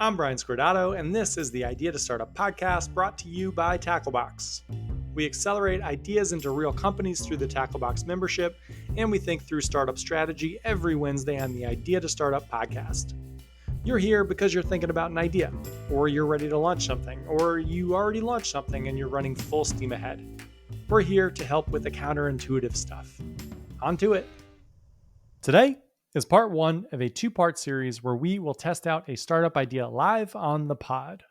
I'm Brian Scordato, and this is the Idea to Startup podcast brought to you by Tacklebox. We accelerate ideas into real companies through the Tacklebox membership, and we think through startup strategy every Wednesday on the Idea to Startup podcast. You're here because you're thinking about an idea, or you're ready to launch something, or you already launched something and you're running full steam ahead. We're here to help with the counterintuitive stuff. On to it. Today is part one of a two-part series where we will test out a startup idea live on the pod.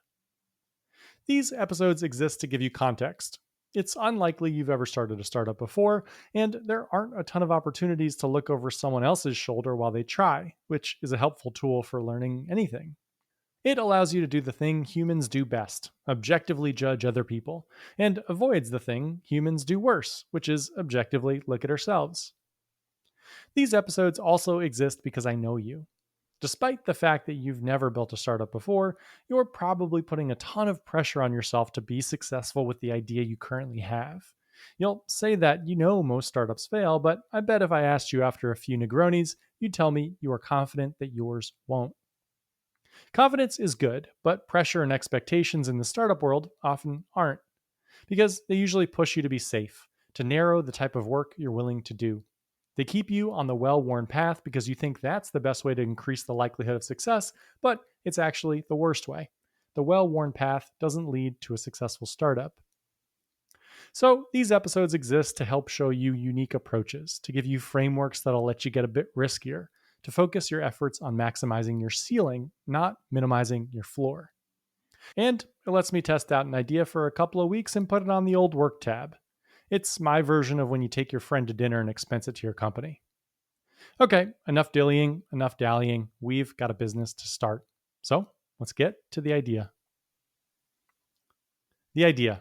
These episodes exist to give you context. It's unlikely you've ever started a startup before, and there aren't a ton of opportunities to look over someone else's shoulder while they try, which is a helpful tool for learning anything. It allows you to do the thing humans do best, objectively judge other people, and avoids the thing humans do worse, which is objectively look at ourselves. These episodes also exist because I know you. Despite the fact that you've never built a startup before, you're probably putting a ton of pressure on yourself to be successful with the idea you currently have. You'll say that you know most startups fail, but I bet if I asked you after a few Negronis, you'd tell me you are confident that yours won't. Confidence is good, but pressure and expectations in the startup world often aren't, because they usually push you to be safe, to narrow the type of work you're willing to do. They keep you on the well-worn path because you think that's the best way to increase the likelihood of success, but it's actually the worst way. The well-worn path doesn't lead to a successful startup. So these episodes exist to help show you unique approaches, to give you frameworks that'll let you get a bit riskier, to focus your efforts on maximizing your ceiling, not minimizing your floor. And it lets me test out an idea for a couple of weeks and put it on the old work tab. It's my version of when you take your friend to dinner and expense it to your company. Okay, enough dillying, enough dallying. We've got a business to start. So let's get to the idea. The idea.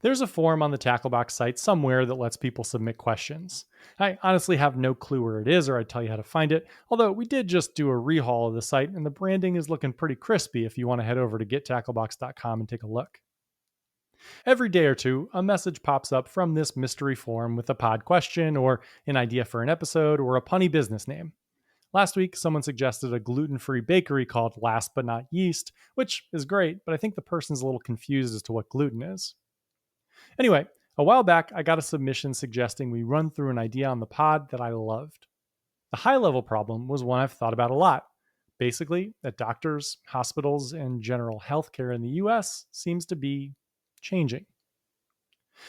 There's a form on the Tacklebox site somewhere that lets people submit questions. I honestly have no clue where it is, or I'd tell you how to find it, although we did just do a rehaul of the site and the branding is looking pretty crispy if you want to head over to gettacklebox.com and take a look. Every day or two, a message pops up from this mystery form with a pod question or an idea for an episode or a punny business name. Last week, someone suggested a gluten-free bakery called Last But Not Yeast, which is great, but I think the person's a little confused as to what gluten is. Anyway, a while back, I got a submission suggesting we run through an idea on the pod that I loved. The high-level problem was one I've thought about a lot. Basically, that doctors, hospitals, and general healthcare in the US seems to be changing.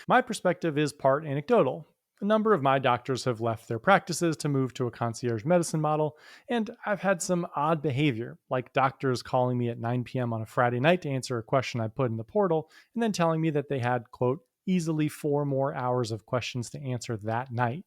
My perspective is part anecdotal. A number of my doctors have left their practices to move to a concierge medicine model, and I've had some odd behavior, like doctors calling me at 9 p.m. on a Friday night to answer a question I put in the portal, and then telling me that they had, quote, easily 4 more hours of questions to answer that night.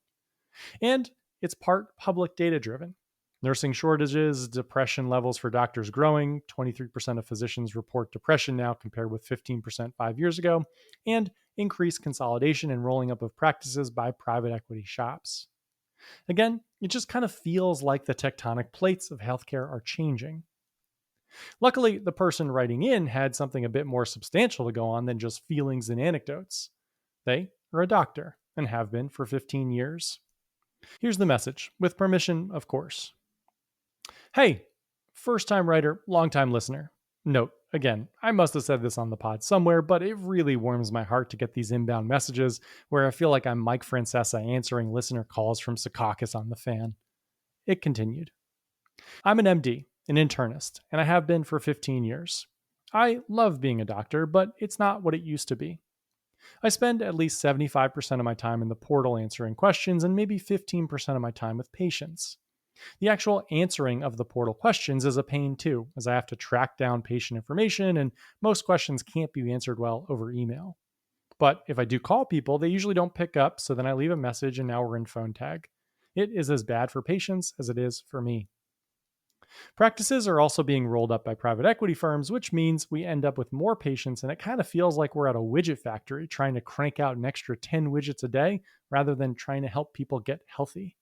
And it's part public data driven. Nursing shortages, depression levels for doctors growing, 23% of physicians report depression now compared with 15% 5 years ago, and increased consolidation and rolling up of practices by private equity shops. Again, it just kind of feels like the tectonic plates of healthcare are changing. Luckily, the person writing in had something a bit more substantial to go on than just feelings and anecdotes. They are a doctor and have been for 15 years. Here's the message, with permission, of course. Hey, first time writer, long time listener. Note, again, I must have said this on the pod somewhere, but it really warms my heart to get these inbound messages where I feel like I'm Mike Francesa answering listener calls from Secaucus on the fan. It continued. I'm an MD, an internist, and I have been for 15 years. I love being a doctor, but it's not what it used to be. I spend at least 75% of my time in the portal answering questions and maybe 15% of my time with patients. The actual answering of the portal questions is a pain too, as I have to track down patient information and most questions can't be answered well over email. But if I do call people, they usually don't pick up, so then I leave a message and now we're in phone tag. It is as bad for patients as it is for me. Practices are also being rolled up by private equity firms, which means we end up with more patients, and it kind of feels like we're at a widget factory trying to crank out an extra 10 widgets a day rather than trying to help people get healthy.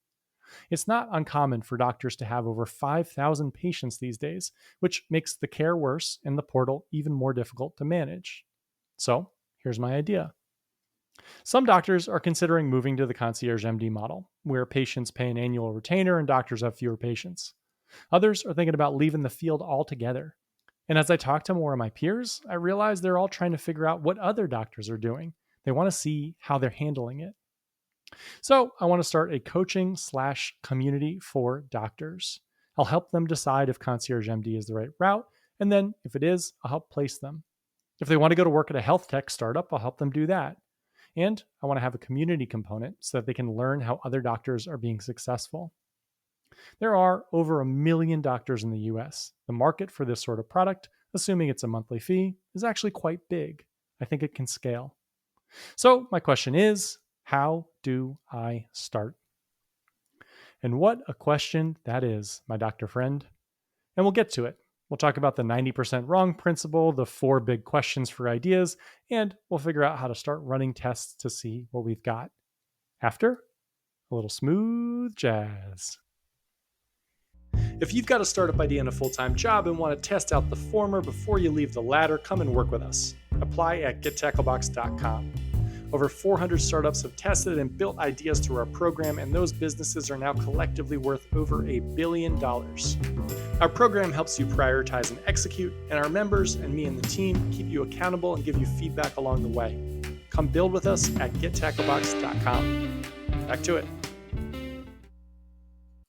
It's not uncommon for doctors to have over 5,000 patients these days, which makes the care worse and the portal even more difficult to manage. So, here's my idea. Some doctors are considering moving to the concierge MD model, where patients pay an annual retainer and doctors have fewer patients. Others are thinking about leaving the field altogether. And as I talk to more of my peers, I realize they're all trying to figure out what other doctors are doing. They want to see how they're handling it. So I want to start a coaching/slash community for doctors. I'll help them decide if Concierge MD is the right route. And then if it is, I'll help place them. If they want to go to work at a health tech startup, I'll help them do that. And I want to have a community component so that they can learn how other doctors are being successful. There are over 1 million doctors in the US. The market for this sort of product, assuming it's a monthly fee, is actually quite big. I think it can scale. So, my question is, how do I start? And what a question that is, my doctor friend. And we'll get to it. We'll talk about the 90% wrong principle, the 4 big questions for ideas, and we'll figure out how to start running tests to see what we've got. After a little smooth jazz. If you've got a startup idea and a full-time job and want to test out the former before you leave the latter, come and work with us. Apply at gettacklebox.com. Over 400 startups have tested and built ideas through our program, and those businesses are now collectively worth over $1 billion. Our program helps you prioritize and execute, and our members and me and the team keep you accountable and give you feedback along the way. Come build with us at gettacklebox.com. Back to it.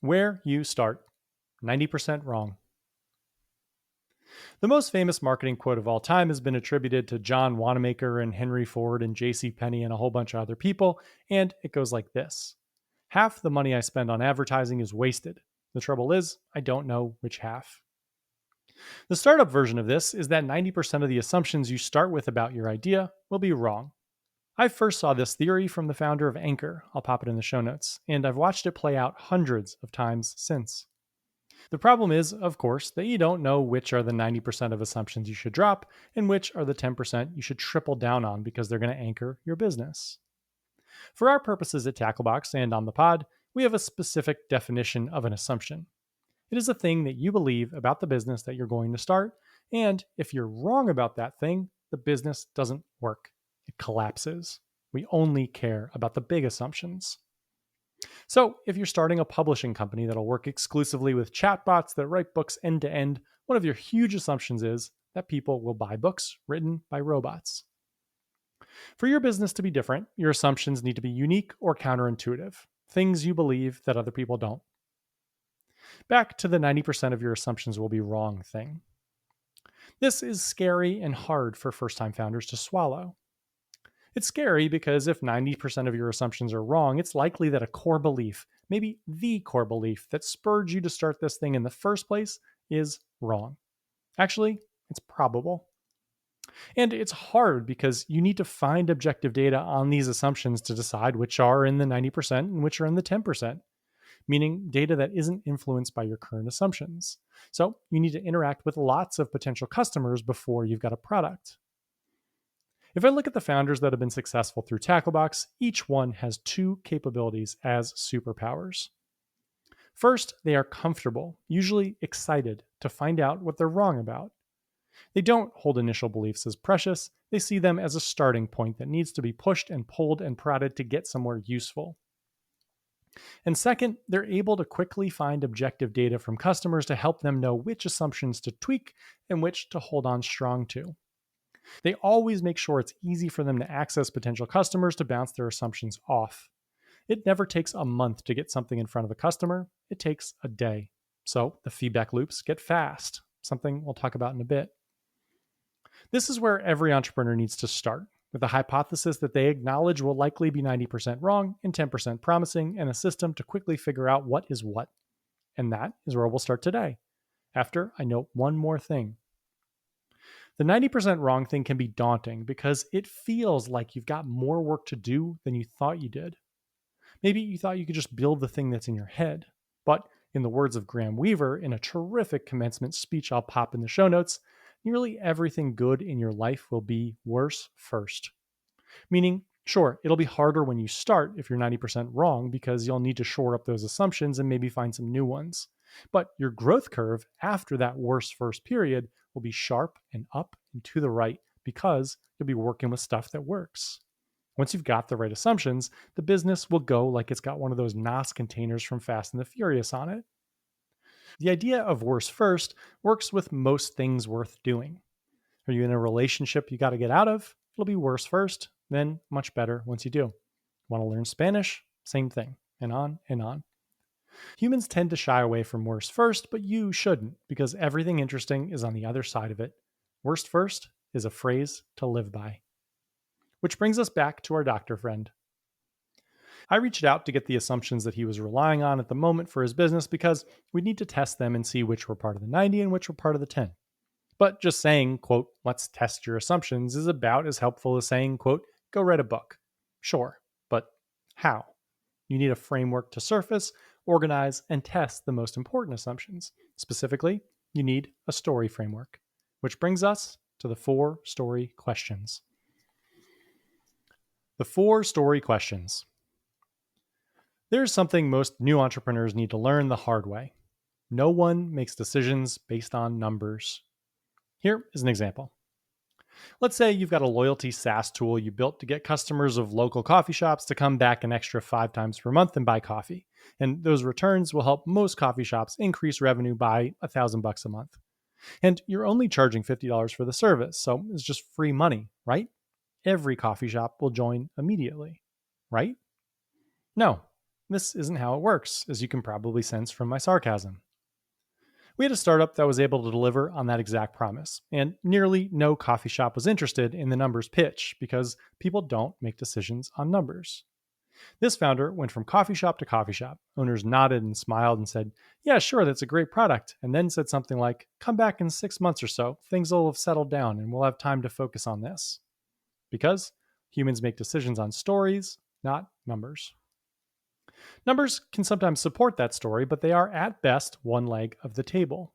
Where you start. 90% wrong. The most famous marketing quote of all time has been attributed to John Wanamaker and Henry Ford and J.C. Penney and a whole bunch of other people, and it goes like this. Half the money I spend on advertising is wasted. The trouble is, I don't know which half. The startup version of this is that 90% of the assumptions you start with about your idea will be wrong. I first saw this theory from the founder of Anchor, I'll pop it in the show notes, and I've watched it play out hundreds of times since. The problem is, of course, that you don't know which are the 90% of assumptions you should drop and which are the 10% you should triple down on because they're going to anchor your business. For our purposes at Tacklebox and on the pod, we have a specific definition of an assumption. It is a thing that you believe about the business that you're going to start, and if you're wrong about that thing, the business doesn't work. It collapses. We only care about the big assumptions. So, if you're starting a publishing company that'll work exclusively with chatbots that write books end to end, one of your huge assumptions is that people will buy books written by robots. For your business to be different, your assumptions need to be unique or counterintuitive, things you believe that other people don't. Back to the 90% of your assumptions will be wrong thing. This is scary and hard for first-time founders to swallow. It's scary because if 90% of your assumptions are wrong, it's likely that a core belief, maybe the core belief that spurred you to start this thing in the first place, is wrong. Actually, it's probable. And it's hard because you need to find objective data on these assumptions to decide which are in the 90% and which are in the 10%, meaning data that isn't influenced by your current assumptions. So you need to interact with lots of potential customers before you've got a product. If I look at the founders that have been successful through Tacklebox, each one has 2 capabilities as superpowers. First, they are comfortable, usually excited, to find out what they're wrong about. They don't hold initial beliefs as precious, they see them as a starting point that needs to be pushed and pulled and prodded to get somewhere useful. And second, they're able to quickly find objective data from customers to help them know which assumptions to tweak and which to hold on strong to. They always make sure it's easy for them to access potential customers to bounce their assumptions off. It never takes a month to get something in front of a customer, it takes a day. So the feedback loops get fast, something we'll talk about in a bit. This is where every entrepreneur needs to start, with a hypothesis that they acknowledge will likely be 90% wrong and 10% promising, and a system to quickly figure out what is what. And that is where we'll start today, after I note one more thing. The 90% wrong thing can be daunting because it feels like you've got more work to do than you thought you did. Maybe you thought you could just build the thing that's in your head. But in the words of Graham Weaver in a terrific commencement speech I'll pop in the show notes, nearly everything good in your life will be worse first. Meaning, sure, it'll be harder when you start if you're 90% wrong because you'll need to shore up those assumptions and maybe find some new ones. But your growth curve after that worst first period will be sharp and up and to the right because you'll be working with stuff that works. Once you've got the right assumptions, the business will go like it's got one of those NOS containers from Fast and the Furious on it. The idea of worse first works with most things worth doing. Are you in a relationship you got to get out of? It'll be worse first, then much better once you do. Want to learn Spanish? Same thing, and on and on. Humans tend to shy away from worse first, but you shouldn't, because everything interesting is on the other side of it. Worst first is a phrase to live by. Which brings us back to our doctor friend. I reached out to get the assumptions that he was relying on at the moment for his business because we need to test them and see which were part of the 90 and which were part of the 10. But just saying, quote, let's test your assumptions is about as helpful as saying, quote, go write a book. Sure, but how? You need a framework to surface, organize, and test the most important assumptions. Specifically, you need a story framework, which brings us to the 4 story questions. The 4 story questions. There's something most new entrepreneurs need to learn the hard way. No one makes decisions based on numbers. Here is an example. Let's say you've got a loyalty SaaS tool you built to get customers of local coffee shops to come back an extra 5 times per month and buy coffee. And those returns will help most coffee shops increase revenue by $1,000 a month. And you're only charging $50 for the service, so it's just free money, right? Every coffee shop will join immediately, right? No, this isn't how it works, as you can probably sense from my sarcasm. We had a startup that was able to deliver on that exact promise, and nearly no coffee shop was interested in the numbers pitch because people don't make decisions on numbers. This founder went from coffee shop to coffee shop. Owners nodded and smiled and said, yeah, sure, that's a great product. And then said something like, come back in 6 months or so, things will have settled down and we'll have time to focus on this. Because humans make decisions on stories, not numbers. Numbers can sometimes support that story, but they are at best one leg of the table.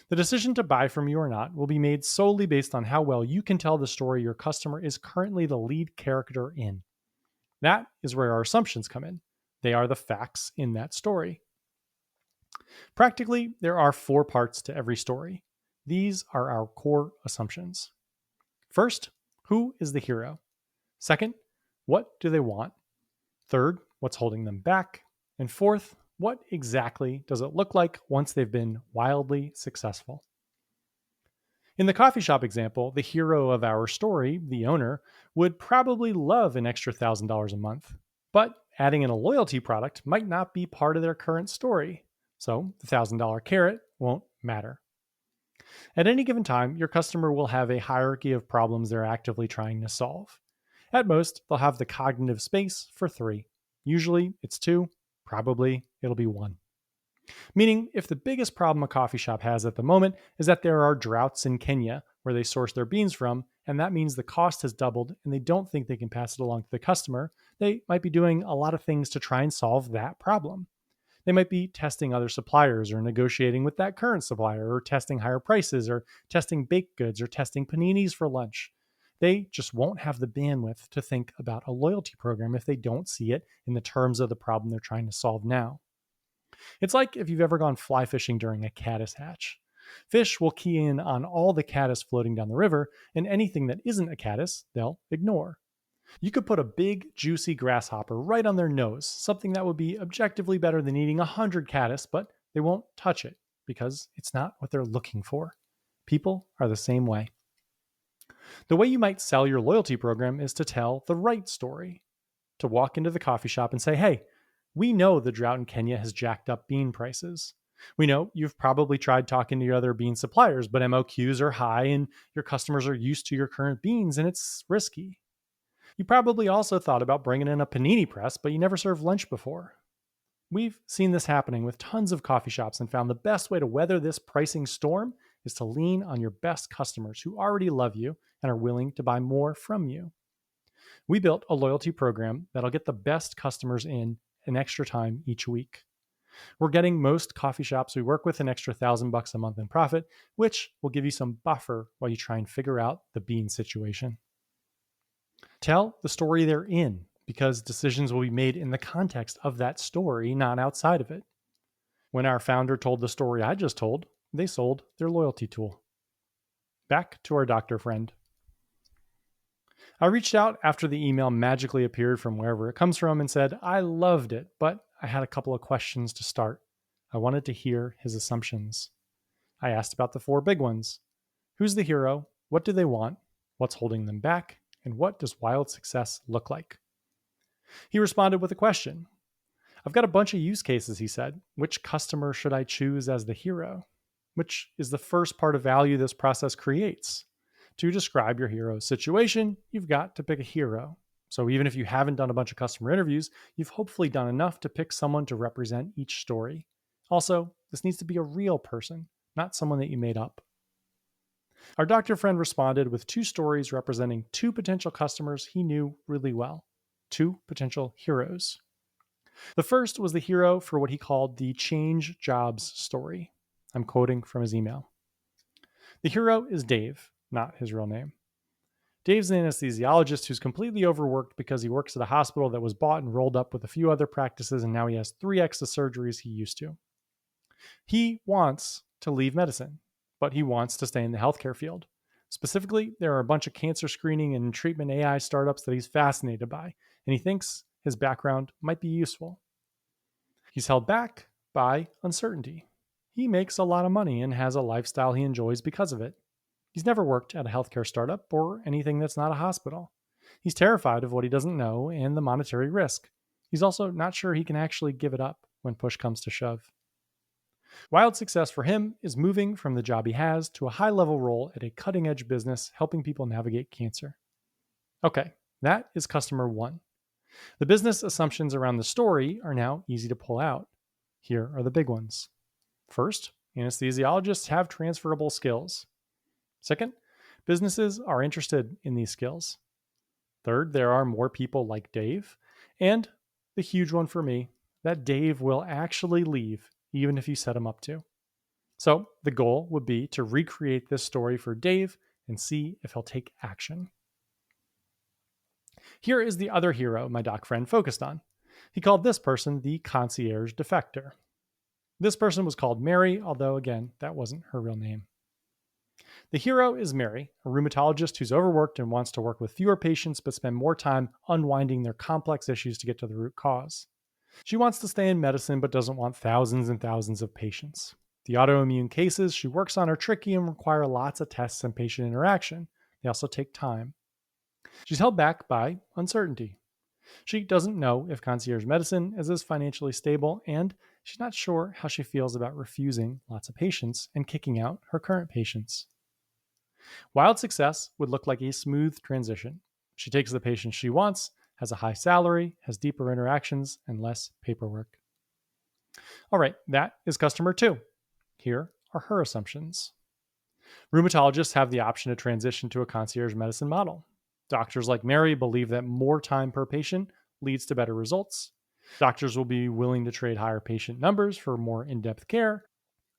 The decision to buy from you or not will be made solely based on how well you can tell the story your customer is currently the lead character in. That is where our assumptions come in. They are the facts in that story. Practically, there are 4 parts to every story. These are our core assumptions. First, who is the hero? Second, what do they want? Third, what's holding them back? And fourth, what exactly does it look like once they've been wildly successful? In the coffee shop example, the hero of our story, the owner, would probably love an extra $1,000 a month. But adding in a loyalty product might not be part of their current story. So the $1,000 carrot won't matter. At any given time, your customer will have a hierarchy of problems they're actively trying to solve. At most, they'll have the cognitive space for 3. Usually, it's 2. Probably, it'll be 1. Meaning, if the biggest problem a coffee shop has at the moment is that there are droughts in Kenya where they source their beans from, and that means the cost has doubled and they don't think they can pass it along to the customer, they might be doing a lot of things to try and solve that problem. They might be testing other suppliers or negotiating with that current supplier or testing higher prices or testing baked goods or testing paninis for lunch. They just won't have the bandwidth to think about a loyalty program if they don't see it in the terms of the problem they're trying to solve now. It's like if you've ever gone fly fishing during a caddis hatch. Fish will key in on all the caddis floating down the river, and anything that isn't a caddis, they'll ignore. You could put a big, juicy grasshopper right on their nose, something that would be objectively better than eating 100 caddis, but they won't touch it because it's not what they're looking for. People are the same way. The way you might sell your loyalty program is to tell the right story. To walk into the coffee shop and say, hey, we know the drought in Kenya has jacked up bean prices. We know you've probably tried talking to your other bean suppliers, but MOQs are high and your customers are used to your current beans and it's risky. You probably also thought about bringing in a panini press, but you never served lunch before. We've seen this happening with tons of coffee shops and found the best way to weather this pricing storm is to lean on your best customers who already love you and are willing to buy more from you. We built a loyalty program that'll get the best customers in an extra time each week. We're getting most coffee shops we work with an extra $1,000 a month in profit, which will give you some buffer while you try and figure out the bean situation. Tell the story they're in, because decisions will be made in the context of that story, not outside of it. When our founder told the story I just told, they sold their loyalty tool. Back to our doctor friend. I reached out after the email magically appeared from wherever it comes from and said, I loved it, but I had a couple of questions to start. I wanted to hear his assumptions. I asked about the four big ones. Who's the hero? What do they want? What's holding them back? And what does wild success look like? He responded with a question. I've got a bunch of use cases, he said. Which customer should I choose as the hero? Which is the first part of value this process creates. To describe your hero's situation, you've got to pick a hero. So even if you haven't done a bunch of customer interviews, you've hopefully done enough to pick someone to represent each story. Also, this needs to be a real person, not someone that you made up. Our doctor friend responded with two stories representing two potential customers he knew really well, two potential heroes. The first was the hero for what he called the change jobs story. I'm quoting from his email. The hero is Dave, not his real name. Dave's an anesthesiologist who's completely overworked because he works at a hospital that was bought and rolled up with a few other practices, and now he has 3x the surgeries he used to. He wants to leave medicine, but he wants to stay in the healthcare field. Specifically, there are a bunch of cancer screening and treatment AI startups that he's fascinated by, and he thinks his background might be useful. He's held back by uncertainty. He makes a lot of money and has a lifestyle he enjoys because of it. He's never worked at a healthcare startup or anything that's not a hospital. He's terrified of what he doesn't know and the monetary risk. He's also not sure he can actually give it up when push comes to shove. Wild success for him is moving from the job he has to a high-level role at a cutting-edge business helping people navigate cancer. Okay, that is customer one. The business assumptions around the story are now easy to pull out. Here are the big ones. First, anesthesiologists have transferable skills. Second, businesses are interested in these skills. Third, there are more people like Dave. And the huge one for me, that Dave will actually leave, even if you set him up to. So the goal would be to recreate this story for Dave and see if he'll take action. Here is the other hero my doc friend focused on. He called this person the concierge defector. This person was called Mary, although again, that wasn't her real name. The hero is Mary, a rheumatologist who's overworked and wants to work with fewer patients but spend more time unwinding their complex issues to get to the root cause. She wants to stay in medicine but doesn't want thousands and thousands of patients. The autoimmune cases she works on are tricky and require lots of tests and patient interaction. They also take time. She's held back by uncertainty. She doesn't know if concierge medicine is as financially stable, and she's not sure how she feels about refusing lots of patients and kicking out her current patients. Wild success would look like a smooth transition. She takes the patients she wants, has a high salary, has deeper interactions, and less paperwork. All right, that is customer two. Here are her assumptions. Rheumatologists have the option to transition to a concierge medicine model. Doctors like Mary believe that more time per patient leads to better results. Doctors will be willing to trade higher patient numbers for more in-depth care.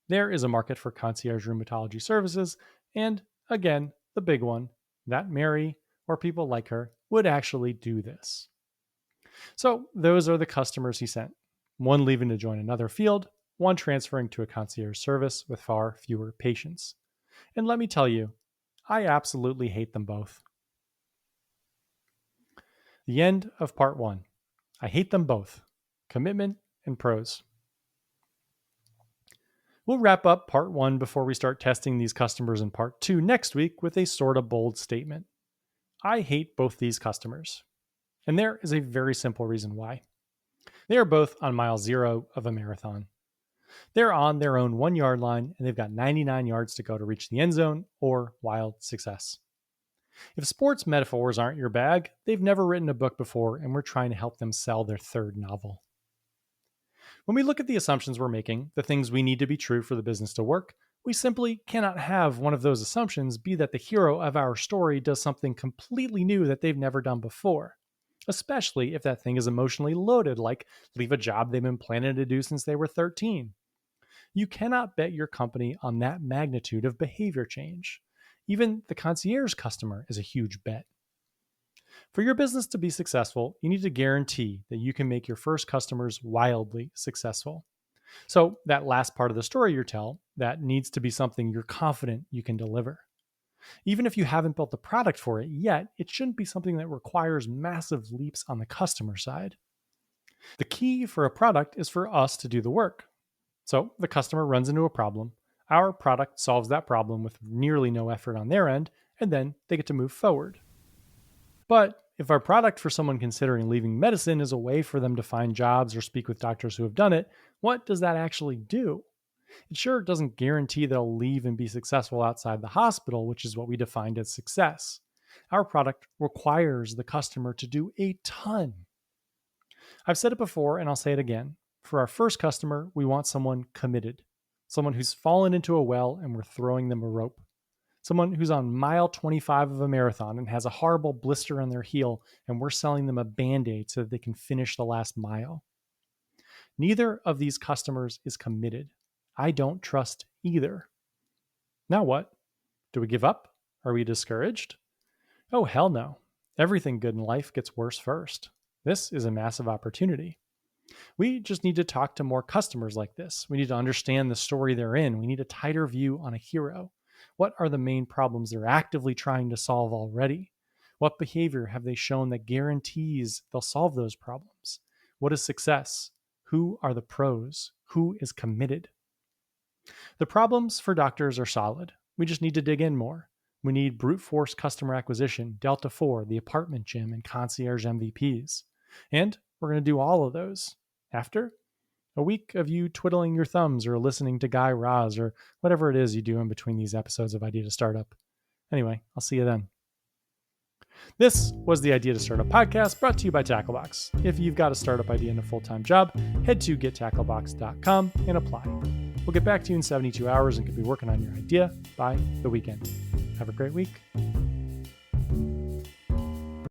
There is a market for concierge rheumatology services, and again, the big one, that Mary or people like her would actually do this. So those are the customers he sent. One leaving to join another field, one transferring to a concierge service with far fewer patients. And let me tell you, I absolutely hate them both. The end of part one. I hate them both. Commitment and pros. We'll wrap up part one before we start testing these customers in part two next week with a sort of bold statement. I hate both these customers. And there is a very simple reason why. They are both on mile 0 of a marathon. They're on their own 1 yard line and they've got 99 yards to go to reach the end zone or wild success. If sports metaphors aren't your bag, they've never written a book before and we're trying to help them sell their third novel. When we look at the assumptions we're making, the things we need to be true for the business to work, we simply cannot have one of those assumptions be that the hero of our story does something completely new that they've never done before, especially if that thing is emotionally loaded, like leave a job they've been planning to do since they were 13. You cannot bet your company on that magnitude of behavior change. Even the concierge customer is a huge bet. For your business to be successful, you need to guarantee that you can make your first customers wildly successful. So that last part of the story you tell, that needs to be something you're confident you can deliver. Even if you haven't built the product for it yet, it shouldn't be something that requires massive leaps on the customer side. The key for a product is for us to do the work. So the customer runs into a problem. Our product solves that problem with nearly no effort on their end, and then they get to move forward. But if our product for someone considering leaving medicine is a way for them to find jobs or speak with doctors who have done it, what does that actually do? It sure doesn't guarantee they'll leave and be successful outside the hospital, which is what we defined as success. Our product requires the customer to do a ton. I've said it before and I'll say it again. For our first customer, we want someone committed, someone who's fallen into a well and we're throwing them a rope, someone who's on mile 25 of a marathon and has a horrible blister on their heel and we're selling them a band aid so that they can finish the last mile. Neither of these customers is committed. I don't trust either. Now what? Do we give up? Are we discouraged? Oh, hell no. Everything good in life gets worse first. This is a massive opportunity. We just need to talk to more customers like this. We need to understand the story they're in. We need a tighter view on a hero. What are the main problems they're actively trying to solve already? What behavior have they shown that guarantees they'll solve those problems? What is success? Who are the pros? Who is committed? The problems for doctors are solid. We just need to dig in more. We need brute force customer acquisition, Delta 4, the apartment gym, and concierge MVPs. And we're going to do all of those after a week of you twiddling your thumbs or listening to Guy Raz or whatever it is you do in between these episodes of Idea to Startup. Anyway, I'll see you then. This was the Idea to Startup podcast brought to you by Tacklebox. If you've got a startup idea and a full-time job, head to gettacklebox.com and apply. We'll get back to you in 72 hours and could be working on your idea by the weekend. Have a great week.